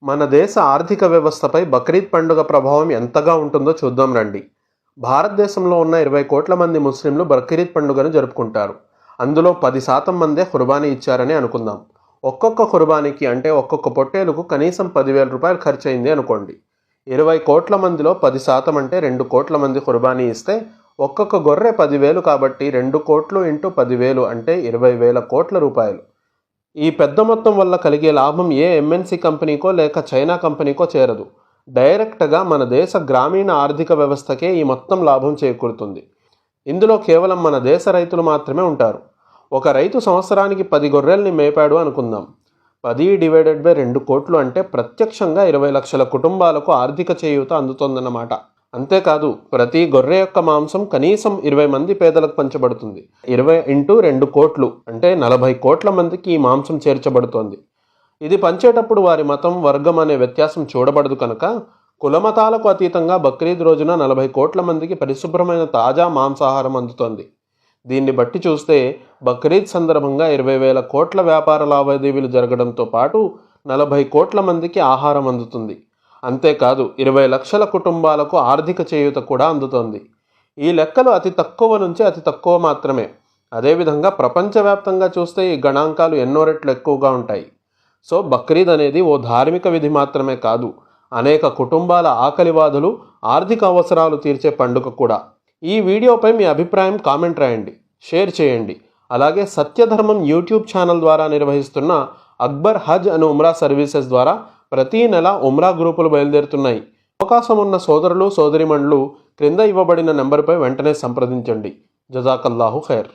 మన దేశ ఆర్థిక వ్యవస్థపై బక్రీద్ పండుగ ప్రభావం ఎంతగా ఉంటుందో చూద్దాం రండి. భారతదేశంలో ఉన్న 20 కోట్ల మంది ముస్లింలు బక్రీద్ పండుగను జరుపుకుంటారు. అందులో 10% మందే ఖుర్బానీ ఇచ్చారని అనుకుందాం. ఒక్కొక్క ఖుర్బానీకి అంటే ఒక్కొక్క పొట్టేలుకు కనీసం 10,000 రూపాయలు ఖర్చయింది అనుకోండి. 20 కోట్ల మందిలో 10% అంటే 2 కోట్ల మంది ఖుర్బానీ ఇస్తే ఒక్కొక్క గొర్రె 10,000 కాబట్టి 2 కోట్లు ఇంటూ 10,000 అంటే 20,000 కోట్ల రూపాయలు. ఈ పెద్ద మొత్తం వల్ల కలిగే లాభం ఏ ఎంఎన్సీ కంపెనీకో లేక చైనా కంపెనీకో చేరదు. డైరెక్ట్గా మన దేశ గ్రామీణ ఆర్థిక వ్యవస్థకే ఈ మొత్తం లాభం చేకూరుతుంది. ఇందులో కేవలం మన దేశ రైతులు మాత్రమే ఉంటారు. ఒక రైతు సంవత్సరానికి 10 గొర్రెల్ని మేపాడు అనుకుందాం. 10/2 కోట్లు అంటే ప్రత్యక్షంగా 20 లక్షల కుటుంబాలకు ఆర్థిక చేయూత అందుతోందన్నమాట. అంతేకాదు, ప్రతి గొర్రె యొక్క మాంసం కనీసం 20 మంది పేదలకు పంచబడుతుంది. 20 × 2 కోట్లు అంటే 40 కోట్ల మందికి ఈ మాంసం చేర్చబడుతోంది. ఇది పంచేటప్పుడు వారి మతం, వర్గం అనే వ్యత్యాసం చూడబడదు కనుక కులమతాలకు అతీతంగా బక్రీద్ రోజున 40 కోట్ల మందికి పరిశుభ్రమైన తాజా మాంసాహారం అందుతోంది. దీన్ని బట్టి చూస్తే బక్రీద్ సందర్భంగా 20,000 కోట్ల వ్యాపార లావాదేవీలు జరగడంతో పాటు 40 కోట్ల మందికి ఆహారం అందుతుంది. అంతేకాదు 20 లక్షల కుటుంబాలకు ఆర్థిక చేయూత కూడా అందుతోంది. ఈ లెక్కలు అతి తక్కువ నుంచి అతి తక్కువ మాత్రమే. అదేవిధంగా ప్రపంచవ్యాప్తంగా చూస్తే ఈ గణాంకాలు ఎన్నో రెట్లు ఎక్కువగా ఉంటాయి. సో బక్రీద్ అనేది ఓ ధార్మిక విధి మాత్రమే కాదు, అనేక కుటుంబాల ఆకలివాదులు, ఆర్థిక అవసరాలు తీర్చే పండుగ కూడా. ఈ వీడియోపై మీ అభిప్రాయం కామెంట్ రాయండి, షేర్ చేయండి. అలాగే సత్యధర్మం యూట్యూబ్ ఛానల్ ద్వారా నిర్వహిస్తున్న అక్బర్ హజ్ అండ్ ఉమ్రా సర్వీసెస్ ద్వారా ప్రతి నెల ఉమ్రా గ్రూపులు బయలుదేరుతున్నాయి. అవకాశం ఉన్న సోదరులు సోదరిమణులు క్రింద ఇవ్వబడిన నెంబర్పై వెంటనే సంప్రదించండి. జజాకల్లాహు ఖైర్.